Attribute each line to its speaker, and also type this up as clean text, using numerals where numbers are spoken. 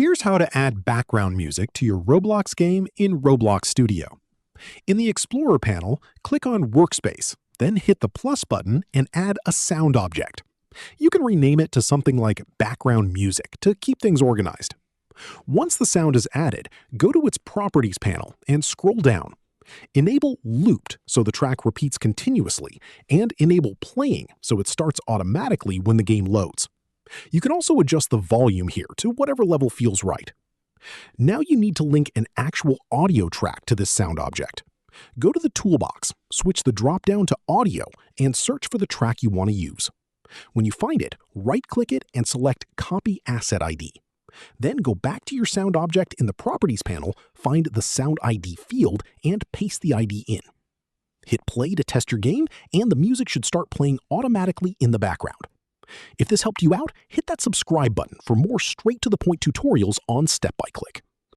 Speaker 1: Here's how to add background music to your Roblox game in Roblox Studio. In the Explorer panel, click on Workspace, then hit the plus button and add a sound object. You can rename it to something like background music to keep things organized. Once the sound is added, go to its Properties panel and scroll down. Enable Looped so the track repeats continuously, and enable Playing so it starts automatically when the game loads. You can also adjust the volume here to whatever level feels right. Now you need to link an actual audio track to this sound object. Go to the toolbox, switch the drop-down to Audio, and search for the track you want to use. When you find it, right-click it and select Copy Asset ID. Then go back to your sound object in the Properties panel, find the Sound ID field, and paste the ID in. Hit play to test your game, and the music should start playing automatically in the background. If this helped you out, hit that subscribe button for more straight-to-the-point tutorials on Step by Click.